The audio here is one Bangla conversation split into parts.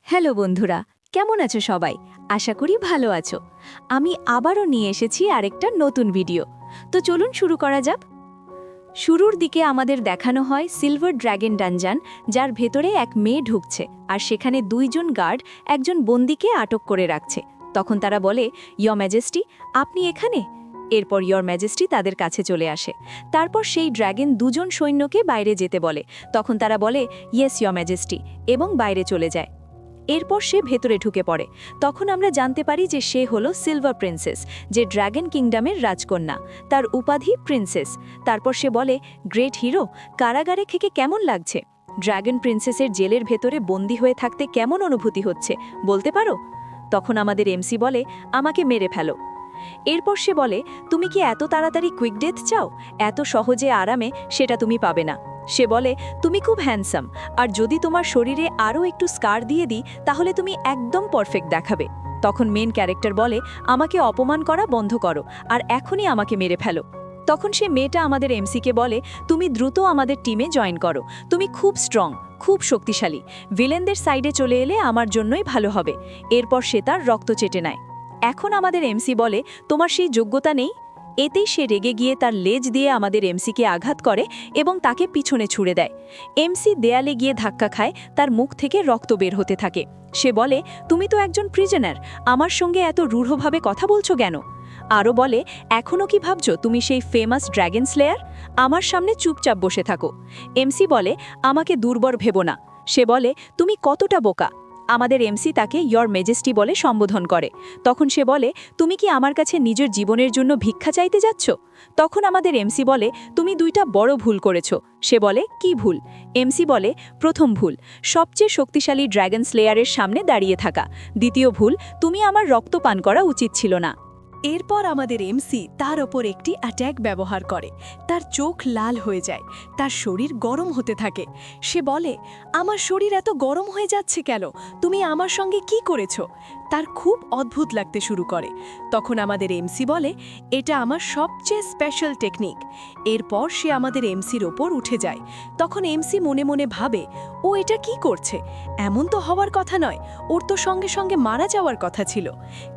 হ্যালো বন্ধুরা, কেমন আছো সবাই? আশা করি ভালো আছো। আমি আবারও নিয়ে এসেছি আরেকটা নতুন ভিডিও। তো চলুন শুরু করা যাক। শুরুর দিকে আমাদের দেখানো হয় সিলভার ড্র্যাগন ডানজান, যার ভেতরে এক মেয়ে ঢুকছে আর সেখানে দুইজন গার্ড একজন বন্দীকে আটক করে রাখছে। তখন তারা বলে, ইয়র ম্যাজেস্টি, আপনি এখানে? এরপর ইয়র ম্যাজেস্টি তাদের কাছে চলে আসে। তারপর সেই ড্র্যাগন দুজন সৈন্যকে বাইরে যেতে বলে। তখন তারা বলে, ইয়েস ইয়র ম্যাজেস্টি, এবং বাইরে চলে যায়। এরপর সে ভেতরে ঢুকে পড়ে। তখন আমরা জানতে পারি যে সে হলো সিলভার প্রিন্সেস, যে ড্র্যাগন কিংডমের রাজকন্যা। তার উপাধি প্রিন্সেস। তারপর সে বলে, গ্রেট হিরো, কারাগারে থেকে কেমন লাগছে? ড্র্যাগন প্রিন্সেসের জেলের ভেতরে বন্দী হয়ে থাকতে কেমন অনুভূতি হচ্ছে বলতে পারো? তখন আমাদের এমসি বলে, আমাকে মেরে ফেলো। এরপর সে বলে, তুমি কি এত তাড়াতাড়ি কুইক ডেথ চাও? এত সহজে আরামে সেটা তুমি পাবে না। সে বলে, তুমি খুব হ্যান্ডসাম, আর যদি তোমার শরীরে আরও একটু স্কার দিয়ে দিই তাহলে তুমি একদম পারফেক্ট দেখাবে। তখন মেন ক্যারেক্টার বলে, আমাকে অপমান করা বন্ধ করো আর এখনই আমাকে মেরে ফেলো। তখন সে মেয়েটা আমাদের এমসিকে বলে, তুমি দ্রুত আমাদের টিমে জয়েন করো, তুমি খুব স্ট্রং, খুব শক্তিশালী, ভিলেনদের সাইডে চলে এলে আমার জন্যই ভালো হবে। এরপর সে তার রক্ত চেটে নেয়। এখন আমাদের এমসি বলে, তোমার সেই যোগ্যতা নেই। এতেই সে রেগে গিয়ে তার লেজ দিয়ে আমাদের এমসিকে আঘাত করে এবং তাকে পিছনে ছুড়ে দেয়। এমসি দেয়ালে গিয়ে ধাক্কা খায়, তার মুখ থেকে রক্ত বের হতে থাকে। সে বলে, তুমি তো একজন প্রিজনার, আমার সঙ্গে এত রূঢ়ভাবে কথা বলছো কেন? আরও বলে, এখনও কি ভাবছো তুমি সেই ফেমাস ড্র্যাগন স্লেয়ার? আমার সামনে চুপচাপ বসে থাকো। এমসি বলে, আমাকে দুর্বল ভেবো না। সে বলে, তুমি কতটা বোকা? আমাদের এমসি তাকে ইয়র মেজেস্টি বলে সম্বোধন করে। তখন সে বলে, তুমি কি আমার কাছে নিজের জীবনের জন্য ভিক্ষা চাইতে যাচ্ছ? তখন আমাদের এমসি বলে, তুমি দুইটা বড় ভুল করেছ। সে বলে, কি ভুল? এমসি বলে, প্রথম ভুল, সবচেয়ে শক্তিশালী ড্র্যাগন স্লেয়ারের সামনে দাঁড়িয়ে থাকা। দ্বিতীয় ভুল, তুমি আমার রক্ত পান করা উচিত ছিল না। এরপর আমাদের এমসি তার ওপর একটি অ্যাট্যাক ব্যবহার করে। তার চোখ লাল হয়ে যায়, তার শরীর গরম হতে থাকে। সে বলে, আমার শরীর এত গরম হয়ে যাচ্ছে কেন? তুমি আমার সঙ্গে কি করেছো? তার খুব অদ্ভুত লাগতে শুরু করে। তখন আমাদের এমসি বলে, এটা আমার সবচেয়ে স্পেশাল টেকনিক। এরপর সে আমাদের এমসির ওপর উঠে যায়। তখন এমসি মনে মনে ভাবে, ও এটা কি করছে? এমন তো হওয়ার কথা নয়, ওর তো সঙ্গে সঙ্গে মারা যাওয়ার কথা ছিল।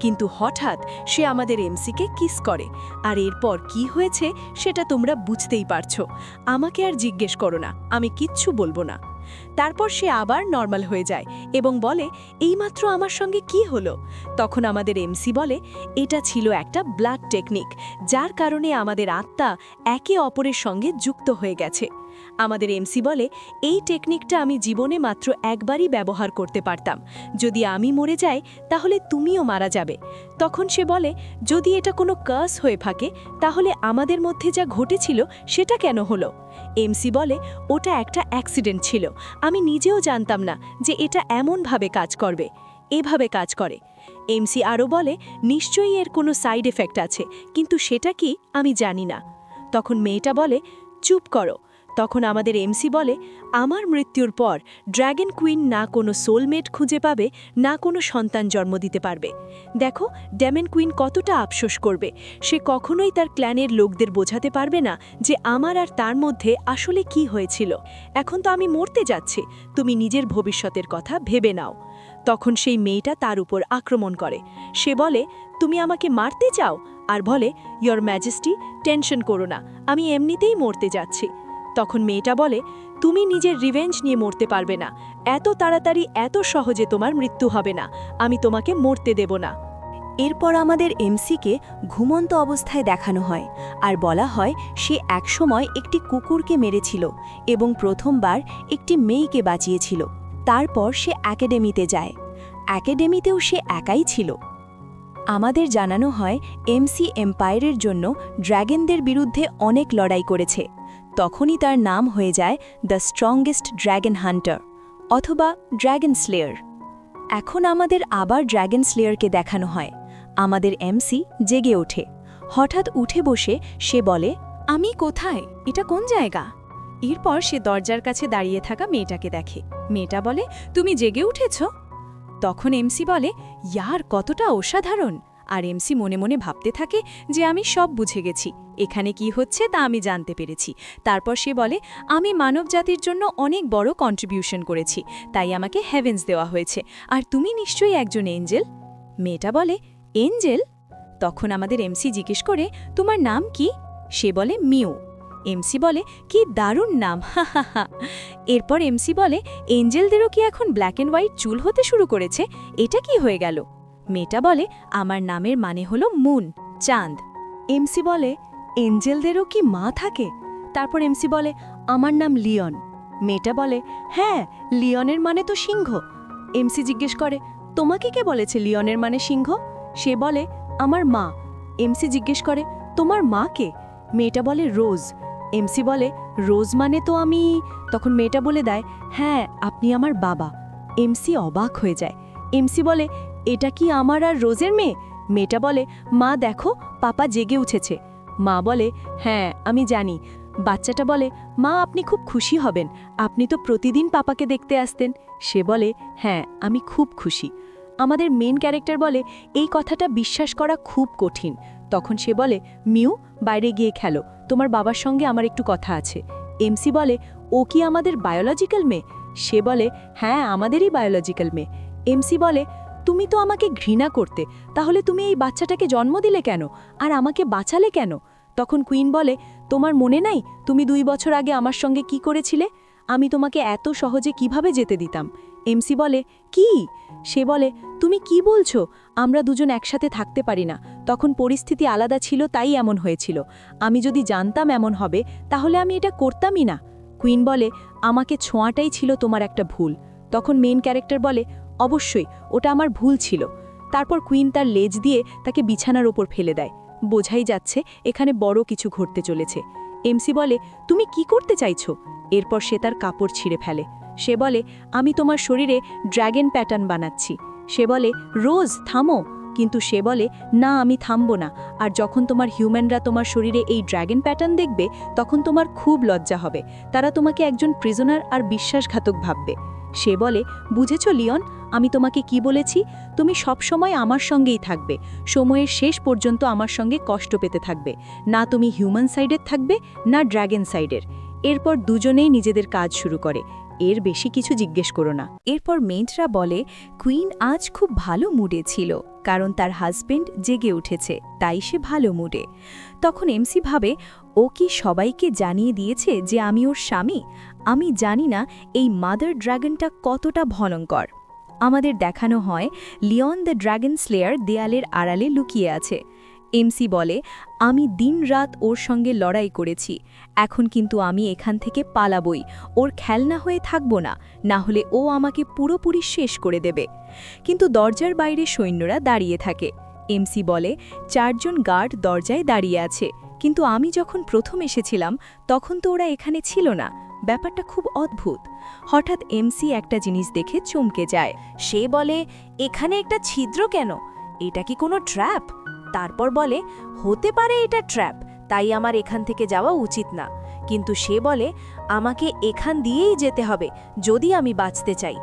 কিন্তু হঠাৎ সে আমাদের এমসিকে কিস করে। আর এরপর কি হয়েছে সেটা তোমরা বুঝতেই পারছো। আমাকে আর জিজ্ঞেস করো না, আমি কিচ্ছু বলবো না। তারপর সে আবার নর্মাল হয়ে যায় এবং বলে, এইমাত্র আমার সঙ্গে কি হলো? তখন আমাদের এমসি বলে, এটা ছিল একটা ব্লাড টেকনিক, যার কারণে আমাদের আত্মা একে অপরের সঙ্গে যুক্ত হয়ে গেছে। আমাদের এমসি বলে, এই টেকনিকটা আমি জীবনে মাত্র একবারই ব্যবহার করতে পারতাম। যদি আমি মরে যাই তাহলে তুমিও মারা যাবে। তখন সে বলে, যদি এটা কোনো কার্স হয়ে থাকে তাহলে আমাদের মধ্যে যা ঘটেছিল সেটা কেন হলো? এমসি বলে, ওটা একটা অ্যাক্সিডেন্ট ছিল, আমি নিজেও জানতাম না যে এটা এমনভাবে কাজ করবে, এভাবে কাজ করে। এমসি আরও বলে, নিশ্চয়ই এর কোনো সাইড এফেক্ট আছে, কিন্তু সেটা কি আমি জানি না। তখন মেয়েটা বলে, চুপ করো। তখন আমাদের এমসি বলে, আমার মৃত্যুর পর ড্র্যাগন কুইন না কোনো সোলমেট খুঁজে পাবে, না কোনো সন্তান জন্ম দিতে পারবে। দেখো ড্যামন কুইন কতটা আফসোস করবে। সে কখনোই তার ক্ল্যানের লোকদের বোঝাতে পারবে না যে আমার আর তার মধ্যে আসলে কি হয়েছিল। এখন তো আমি মরতে যাচ্ছি, তুমি নিজের ভবিষ্যতের কথা ভেবে নাও। তখন সেই মেয়েটা তার উপর আক্রমণ করে। সে বলে, তুমি আমাকে মারতে চাও? আর বলে, ইয়র ম্যাজেস্টি, টেনশন করো না, আমি এমনিতেই মরতে যাচ্ছি। তখন মেয়েটা বলে, তুমি নিজের রিভেঞ্জ নিয়ে মরতে পারবে না, এত তাড়াতাড়ি এত সহজে তোমার মৃত্যু হবে না, আমি তোমাকে মরতে দেব না। এরপর আমাদের এমসিকে ঘুমন্ত অবস্থায় দেখানো হয় আর বলা হয় সে একসময় একটি কুকুরকে মেরেছিল এবং প্রথমবার একটি মেয়েকে বাঁচিয়েছিল। তারপর সে একাডেমিতে যায়। একাডেমিতেও সে একাই ছিল। আমাদের জানানো হয় এমসি এম্পায়ারের জন্য ড্র্যাগনদের বিরুদ্ধে অনেক লড়াই করেছে। তখনই তার নাম হয়ে যায় দ্য স্ট্রংগেস্ট ড্র্যাগন হান্টার অথবা ড্র্যাগন স্লেয়ার। এখন আমাদের আবার ড্র্যাগন স্লেয়ারকে দেখানো হয়। আমাদের এমসি জেগে ওঠে। হঠাৎ উঠে বসে সে বলে, আমি কোথায়? এটা কোন জায়গা? এরপর সে দরজার কাছে দাঁড়িয়ে থাকা মেয়েটাকে দেখে। মেয়েটা বলে, তুমি জেগে উঠেছ? তখন এমসি বলে, ইয়ার কতটা অসাধারণ, আর এমসি মনে মনে ভাবতে থাকে যে আমি সব বুঝে গেছি, এখানে কি হচ্ছে তা আমি জানতে পেরেছি। তারপর সে বলে, আমি মানবজাতির জন্য অনেক বড় কন্ট্রিবিউশন করেছি, তাই আমাকে হেভেন্স দেওয়া হয়েছে, আর তুমি নিশ্চয়ই একজন এঞ্জেল। মেয়েটা বলে, এঞ্জেল? তখন আমাদের এমসি জিজ্ঞেস করে, তোমার নাম কি? সে বলে, মিউ। এমসি বলে, কি দারুণ নাম, হা হা হা। এরপর এমসি বলে, এঞ্জেলদেরও কি এখন ব্ল্যাক অ্যান্ড হোয়াইট চুল হতে শুরু করেছে? এটা কি হয়ে গেল? মেয়েটা বলে, আমার নামের মানে হলো মুন, চাঁদ। এমসি বলে, এঞ্জেলদেরও কি মা থাকে? তারপর এমসি বলে, আমার নাম লিওন। মেয়েটা বলে, হ্যাঁ, লিওনের মানে তো সিংহ। এমসি জিজ্ঞেস করে, তোমাকে কে বলেছে লিওনের মানে সিংহ? সে বলে, আমার মা। এমসি জিজ্ঞেস করে, তোমার মা কে? মেয়েটা বলে, রোজ। এমসি বলে, রোজ মানে তো আমি। তখন মেয়েটা বলে দেয়, হ্যাঁ, আপনি আমার বাবা। এমসি অবাক হয়ে যায়। এমসি বলে, এটা কি আমার আর রোজের মেয়ে? মেয়েটা বলে, মা দেখো, পাপা জেগে উঠেছে। মা বলে, হ্যাঁ, আমি জানি। বাচ্চাটা বলে, মা আপনি খুব খুশি হবেন, আপনি তো প্রতিদিন পাপাকে দেখতে আসতেন। সে বলে, হ্যাঁ, আমি খুব খুশি। আমাদের মেন ক্যারেক্টার বলে, এই কথাটা বিশ্বাস করা খুব কঠিন। তখন সে বলে, মিউ, বাইরে গিয়ে খেলো, তোমার বাবার সঙ্গে আমার একটু কথা আছে। এমসি বলে, ও কি আমাদের বায়োলজিক্যাল মেয়ে? সে বলে, হ্যাঁ, আমাদেরই বায়োলজিক্যাল মেয়ে। এমসি বলে, তুমি তো আমাকে ঘৃণা করতে, তাহলে তুমি এই বাচ্চাটাকে জন্ম দিলে কেন, আর আমাকে বাঁচালে কেন? তখন কুইন বলে, তোমার মনে নাই তুমি 2 বছর আগে আমার সঙ্গে কি করেছিলে? আমি তোমাকে এত সহজে কিভাবে যেতে দিতাম? এমসি বলে, কি? সে বলে, তুমি কি বলছো? আমরা দুজন একসাথে থাকতে পারি না, তখন পরিস্থিতি আলাদা ছিল, তাই এমন হয়েছিল। আমি যদি জানতাম এমন হবে, তাহলে আমি এটা করতামই না। কুইন বলে, আমাকে ছোঁয়াটাই ছিল তোমার একটা ভুল। তখন মেইন ক্যারেক্টার বলে, অবশ্যই, ওটা আমার ভুল ছিল। তারপর কুইন তার লেজ দিয়ে তাকে বিছানার ওপর ফেলে দেয়। বোঝাই যাচ্ছে এখানে বড় কিছু ঘটতে চলেছে। এমসি বলে, তুমি কি করতে চাইছো? এরপর সে তার কাপড় ছিঁড়ে ফেলে। সে বলে, আমি তোমার শরীরে ড্র্যাগন প্যাটার্ন বানাচ্ছি। সে বলে, রোজ থামো। কিন্তু সে বলে, না, আমি থামবো না। আর যখন তোমার হিউম্যানরা তোমার শরীরে এই ড্র্যাগন প্যাটার্ন দেখবে, তখন তোমার খুব লজ্জা হবে। তারা তোমাকে একজন প্রিজনার আর বিশ্বাসঘাতক ভাববে। সে বলে, বুঝেছ লিওন, আমি তোমাকে কি বলেছি? তুমি সব সময় আমার সঙ্গেই থাকবে, সময়ের শেষ পর্যন্ত আমার সঙ্গে কষ্ট পেতে থাকবে। না তুমি হিউম্যান সাইডের থাকবে, না ড্র্যাগন সাইডের। এরপর দুজনেই নিজেদের কাজ শুরু করে। এর বেশি কিছু জিজ্ঞেস করো না। এরপর মেন্টরা বলে, কুইন আজ খুব ভালো মুডে ছিল, কারণ তার হাজবেন্ড জেগে উঠেছে, তাই সে ভালো মুডে। তখন এমসি ভাবে, ও কি সবাইকে জানিয়ে দিয়েছে যে আমি ওর স্বামী? আমি জানি না এই মাদার ড্রাগনটা কতটা ভয়ঙ্কর। আমাদের দেখানো হয় লিওন দ্য ড্রাগন স্লেয়ার দেয়ালের আড়ালে লুকিয়ে আছে। এমসি বলে, আমি দিনরাত ওর সঙ্গে লড়াই করেছি, এখন কিন্তু আমি এখান থেকে পালাবই, ওর খেলনা হয়ে থাকব না, না হলে ও আমাকে পুরোপুরি শেষ করে দেবে। কিন্তু দরজার বাইরে সৈন্যরা দাঁড়িয়ে থাকে। এমসি বলে, 4 জন গার্ড দরজায় দাঁড়িয়ে আছে, কিন্তু আমি যখন প্রথম এসেছিলাম তখন তো ওরা এখানে ছিল না। ব্যাপারটা খুব অদ্ভুত। হঠাৎ এমসি একটা জিনিস দেখে চমকে যায়। সে বলে, এখানে একটা ছিদ্র কেন? এটা কি কোনো ট্র্যাপ? তারপর বলে, হতে পারে এটা ট্র্যাপ, তাই আমার এখান থেকে যাওয়া উচিত না। কিন্তু সে বলে, আমাকে এখান দিয়েই যেতে হবে যদি আমি বাঁচতে চাই।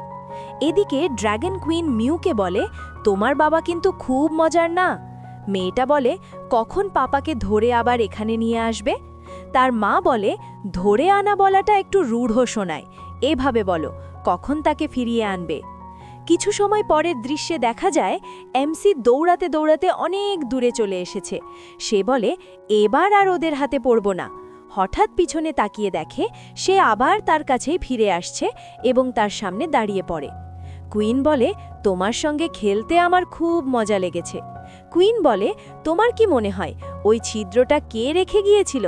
এদিকে ড্র্যাগন কুইন মিউকে বলে, তোমার বাবা কিন্তু খুব মজার না। মেয়েটা বলে, কখন পাপাকে ধরে আবার এখানে নিয়ে আসবে? তার মা বলে, ধরে আনা বলাটা একটু রূঢ় শোনায়, এভাবে বলো, কখন তাকে ফিরিয়ে আনবে। কিছু সময় পরের দৃশ্যে দেখা যায় এমসি দৌড়াতে দৌড়াতে অনেক দূরে চলে এসেছে। সে বলে, এবার আর ওদের হাতে পড়ব না। হঠাৎ পিছনে তাকিয়ে দেখে সে আবার তার কাছেই ফিরে আসছে এবং তার সামনে দাঁড়িয়ে পড়ে। কুইন বলে, তোমার সঙ্গে খেলতে আমার খুব মজা লেগেছে। কুইন বলে, তোমার কি মনে হয় ওই ছিদ্রটা কে রেখে গিয়েছিল?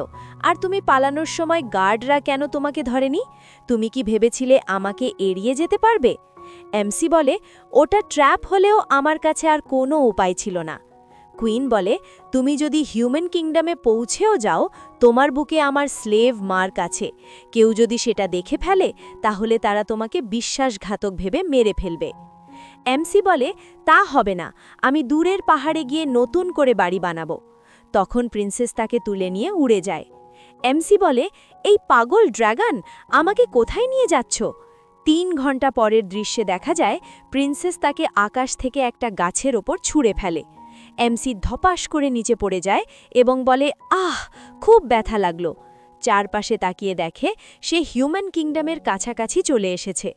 আর তুমি পালানোর সময় গার্ডরা কেন তোমাকে ধরেনি? তুমি কি ভেবেছিলে আমাকে এড়িয়ে যেতে পারবে? এমসি বলে, ওটা ট্র্যাপ হলেও আমার কাছে আর কোনো উপায় ছিল না। কুইন বলে, তুমি যদি হিউম্যান কিংডমে পৌঁছেও যাও, তোমার বুকে আমার স্লেভ মার্ক আছে। কেউ যদি সেটা দেখে ফেলে, তাহলে তারা তোমাকে বিশ্বাসঘাতক ভেবে মেরে ফেলবে। এমসি বলে, তা হবে না, আমি দূরের পাহাড়ে গিয়ে নতুন করে বাড়ি বানাবো। তখন প্রিন্সেস তাকে তুলে নিয়ে উড়ে যায়। এমসি বলে, এই পাগল ড্রাগন, আমাকে কোথায় নিয়ে যাচ্ছ? 3 ঘন্টা পরের দৃশ্যে দেখা যায় প্রিন্সেস তাকে আকাশ থেকে একটা গাছের ওপর ছুঁড়ে ফেলে। এমসি ধপাস করে নিচে পড়ে যায় এবং বলে, আহ, খুব ব্যথা লাগলো। চারপাশে তাকিয়ে দেখে সে হিউম্যান কিংডমের কাছাকাছি চলে এসেছে।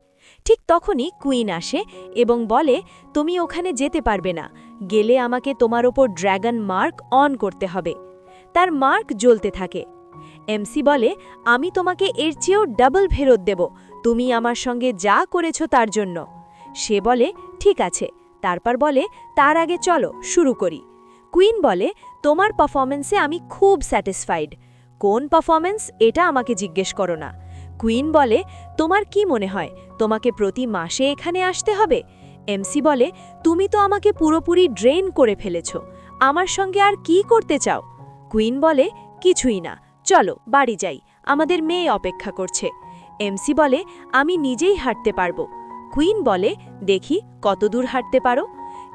ঠিক তখনই কুইন আসে এবং বলে, তুমি ওখানে যেতে পারবে না, গেলে আমাকে তোমার ওপর ড্র্যাগন মার্ক অন করতে হবে। তার মার্ক জ্বলতে থাকে। এমসি বলে, আমি তোমাকে এর চেয়েও ডাবল ফেরত দেব, তুমি আমার সঙ্গে যা করেছো তার জন্য। সে বলে, ঠিক আছে। তারপর বলে, তার আগে চলো শুরু করি। কুইন বলে, তোমার পারফরমেন্সে আমি খুব স্যাটিসফাইড। কোন পারফরমেন্স এটা আমাকে জিজ্ঞেস করো না। কুইন বলে, তোমার কি মনে হয় তোমাকে প্রতি মাসে এখানে আসতে হবে? এমসি বলে, তুমি তো আমাকে পুরোপুরি ড্রেন করে ফেলেছ, আমার সঙ্গে আর কি করতে চাও? কুইন বলে, কিছুই না, চলো বাড়ি যাই, আমাদের মেয়ে অপেক্ষা করছে। এমসি বলে, আমি নিজেই হাঁটতে পারবো। কুইন বলে, দেখি কতদূর হাঁটতে পারো।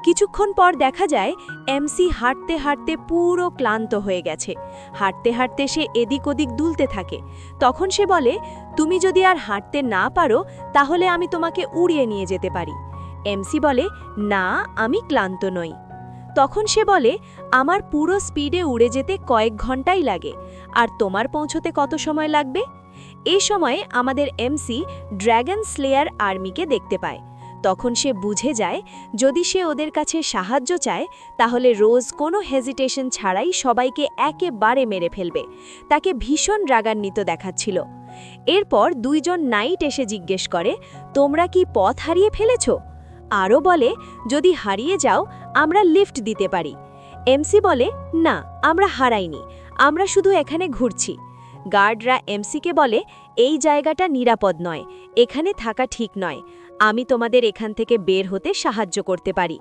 কিছুক্ষণ পর দেখা যায় এমসি হাঁটতে হাঁটতে পুরো ক্লান্ত হয়ে গেছে। হাঁটতে হাঁটতে সে এদিক ওদিক দুলতে থাকে। তখন সে বলে, তুমি যদি আর হাঁটতে না পারো তাহলে আমি তোমাকে উড়িয়ে নিয়ে যেতে পারি। এমসি বলে, না, আমি ক্লান্ত নই। তখন সে বলে, আমার পুরো স্পিডে উড়ে যেতে কয়েক ঘন্টাই লাগে, আর তোমার পৌঁছতে কত সময় লাগবে? এই সময়ে আমাদের এমসি ড্র্যাগন স্লেয়ার আর্মিকে দেখতে পায়। তখন সে বুঝে যায় যদি সে ওদের কাছে সাহায্য চায় তাহলে রোজ কোনো হেজিটেশন ছাড়াই সবাইকে একেবারে মেরে ফেলবে। তাকে ভীষণ রাগান্বিত দেখাচ্ছিল। এরপর দুইজন নাইট এসে জিজ্ঞেস করে, তোমরা কি পথ হারিয়ে ফেলেছ? আরও বলে, যদি হারিয়ে যাও আমরা লিফট দিতে পারি। এমসি বলে, না, আমরা হারাইনি, আমরা শুধু এখানে ঘুরছি। গার্ডরা এমসিকে বলে, এই জায়গাটা নিরাপদ নয়, এখানে থাকা ঠিক নয়, আমি তোমাদের এখান থেকে বের হতে সাহায্য করতে পারি।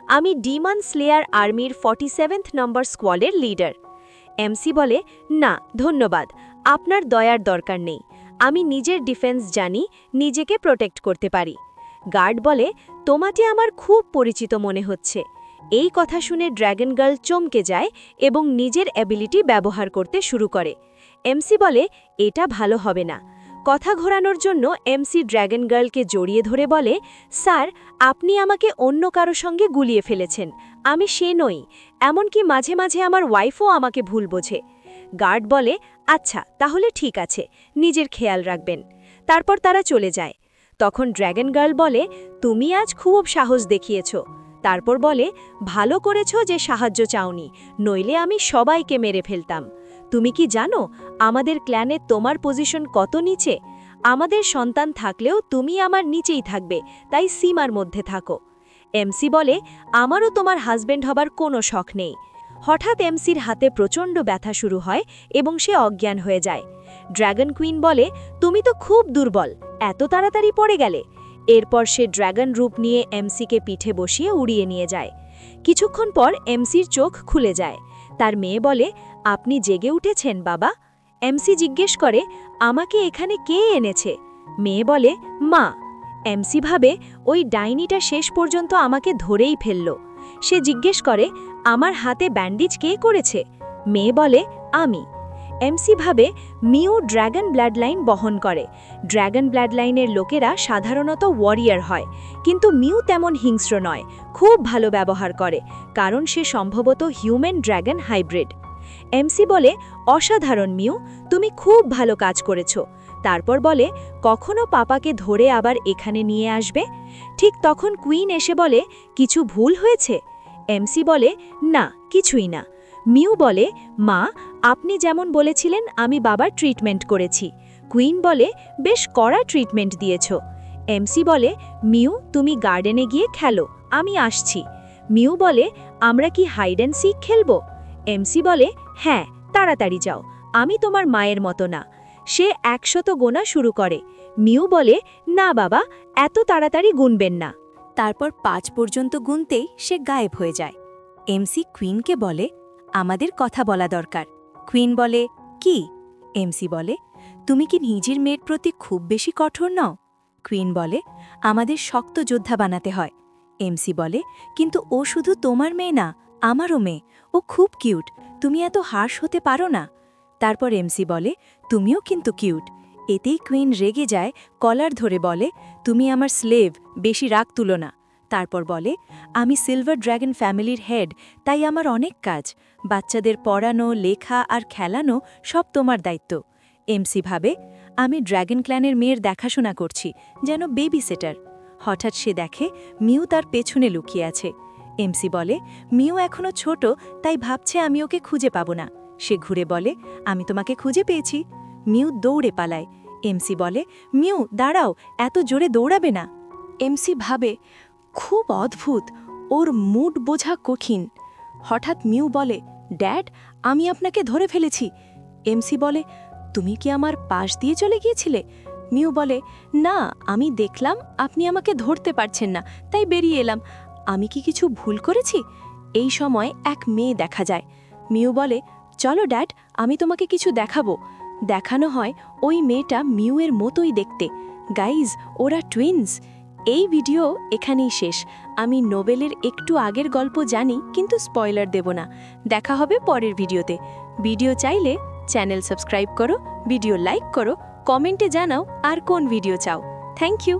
আমি ডিমন স্লেয়ার আর্মির 47 নম্বর স্কোয়াডের লিডার। এমসি বলে, না ধন্যবাদ, আপনার দয়ার দরকার নেই, আমি নিজের ডিফেন্স জানি, নিজেকে প্রোটেক্ট করতে পারি। গার্ড বলে, তোমাকে আমার খুব পরিচিত মনে হচ্ছে। এই কথা শুনে ড্র্যাগন গার্ল চমকে যায় এবং নিজের অ্যাবিলিটি ব্যবহার করতে শুরু করে। এমসি বলে, এটা ভালো হবে না। কথা ঘোরানোর জন্য এমসি ড্র্যাগন গার্লকে জড়িয়ে ধরে বলে, স্যার, আপনি আমাকে অন্য কারো সঙ্গে গুলিয়ে ফেলেছেন, আমি সে নই, এমনকি মাঝে মাঝে আমার ওয়াইফও আমাকে ভুল বোঝে। গার্ড বলে, আচ্ছা তাহলে ঠিক আছে, নিজের খেয়াল রাখবেন। তারপর তারা চলে যায়। তখন ড্র্যাগন গার্ল বলে, তুমি আজ খুব সাহস দেখিয়েছ। তারপর বলে, ভালো করেছ যে সাহায্য চাওনি, নইলে আমি সবাইকে মেরে ফেলতাম। তুমি কি জানো আমাদের ক্ল্যানে তোমার পজিশন কত নিচে? আমাদের সন্তান থাকলেও তুমি আমার নিচেই থাকবে, তাই সীমার মধ্যে থাকো। এমসি বলে, আমারও তোমার হাজবেন্ড হবার কোনো শখ নেই। হঠাৎ এমসির হাতে প্রচণ্ড ব্যথা শুরু হয় এবং সে অজ্ঞান হয়ে যায়। ড্র্যাগন কুইন বলে, তুমি তো খুব দুর্বল, এত তাড়াতাড়ি পড়ে গেলে। এরপর সে ড্র্যাগন রূপ নিয়ে এমসিকে পিঠে বসিয়ে উড়িয়ে নিয়ে যায়। কিছুক্ষণ পর এমসির চোখ খুলে যায়। তার মেয়ে বলে, আপনি জেগে উঠেছেন বাবা? এমসি জিজ্ঞেস করে, আমাকে এখানে কে এনেছে? মেয়ে বলে, মা। এমসি ভাবে ওই ডাইনিটা শেষ পর্যন্ত আমাকে ধরেই ফেলল। সে জিজ্ঞেস করে, আমার হাতে ব্যান্ডেজ কে করেছে? মেয়ে বলে, আমি। এমসি ভাবে মিউ ড্র্যাগন ব্লাড লাইন বহন করে। ড্র্যাগন ব্লাড লাইনের লোকেরা সাধারণত ওয়ারিয়ার হয়, কিন্তু মিউ তেমন হিংস্র নয়, খুব ভালো ব্যবহার করে, কারণ সে সম্ভবত হিউম্যান ড্র্যাগন হাইব্রিড। এমসি বলে, অসাধারণ মিউ, তুমি খুব ভালো কাজ করেছ। তারপর বলে, কখনো পাপাকে ধরে আবার এখানে নিয়ে আসবে? ঠিক তখন কুইন এসে বলে, কিছু ভুল হয়েছে? এমসি বলে, না, কিছুই না। মিউ বলে, মা, আপনি যেমন বলেছিলেন আমি বাবার ট্রিটমেন্ট করেছি। কুইন বলে, বেশ কড়া ট্রিটমেন্ট দিয়েছ। এমসি বলে, মিউ, তুমি গার্ডেনে গিয়ে খেলো, আমি আসছি। মিউ বলে, আমরা কি হাইড অ্যান্ড সিক খেলব? এমসি বলে, হ্যাঁ, তাড়াতাড়ি যাও, আমি তোমার মায়ের মতো না। সে 100 গোনা শুরু করে। মিউ বলে, না বাবা, এত তাড়াতাড়ি গুনবেন না। তারপর 5 পর্যন্ত গুনতেই সে গায়েব হয়ে যায়। এমসি কুইনকে বলে, আমাদের কথা বলা দরকার। কুইন বলে, কি? এমসি বলে, তুমি কি নিজের মেয়ের প্রতি খুব বেশি কঠোর নও? কুইন বলে, আমাদের শক্ত যোদ্ধা বানাতে হয়। এমসি বলে, কিন্তু ও শুধু তোমার মেয়ে না, আমারও মেয়ে, ও খুব কিউট, তুমি এত হার্শ হতে পারো না। তারপর এমসি বলে, তুমিও কিন্তু কিউট। এতেই কুইন রেগে যায়, কলার ধরে বলে, তুমি আমার স্লেভ, বেশি রাগ তুলো না। তারপর বলে, আমি সিলভার ড্রাগন ফ্যামিলির হেড, তাই আমার অনেক কাজ। বাচ্চাদের পড়ানো, লেখা আর খেলানো সব তোমার দায়িত্ব। এমসি ভাবে, আমি ড্রাগন ক্ল্যানের মেয়ের দেখাশোনা করছি, যেন বেবি সিটার। হঠাৎ সে দেখে মিউ তার পেছনে লুকিয়ে আছে। এমসি বলে, মিউ এখনো ছোট, তাই ভাবছে আমি ওকে খুঁজে পাবো না। সে ঘুরে বলে, আমি তোমাকে খুঁজে পেয়েছি। মিউ দৌড়ে পালায়। এমসি বলে, মিউ দাঁড়াও, এত জোরে দৌড়াবে না। এমসি ভাবে, খুব অদ্ভুত, ওর মুড বোঝা কঠিন। হঠাৎ মিউ বলে, ড্যাড, আমি আপনাকে ধরে ফেলেছি। এমসি বলে, তুমি কি আমার পাশ দিয়ে চলে গিয়েছিলে? মিউ বলে, না, আমি দেখলাম আপনি আমাকে ধরতে পারছেন না, তাই বেরিয়ে এলাম। আমি কি কিছু ভুল করেছি? এই সময় এক মেয়ে দেখা যায়। মিউ বলে, চলো ড্যাড, আমি তোমাকে কিছু দেখাবো। দেখানো হয় ওই মেয়েটা মিউয়ের মতোই দেখতে। গাইজ, ওরা টুইনস। এই ভিডিও এখানেই শেষ। আমি নোবেলের একটু আগের গল্প জানি, কিন্তু স্পয়লার দেব না। দেখা হবে পরের ভিডিওতে। ভিডিও চাইলে চ্যানেল সাবস্ক্রাইব করো, ভিডিও লাইক করো, কমেন্টে জানাও আর কোন ভিডিও চাও। Thank you.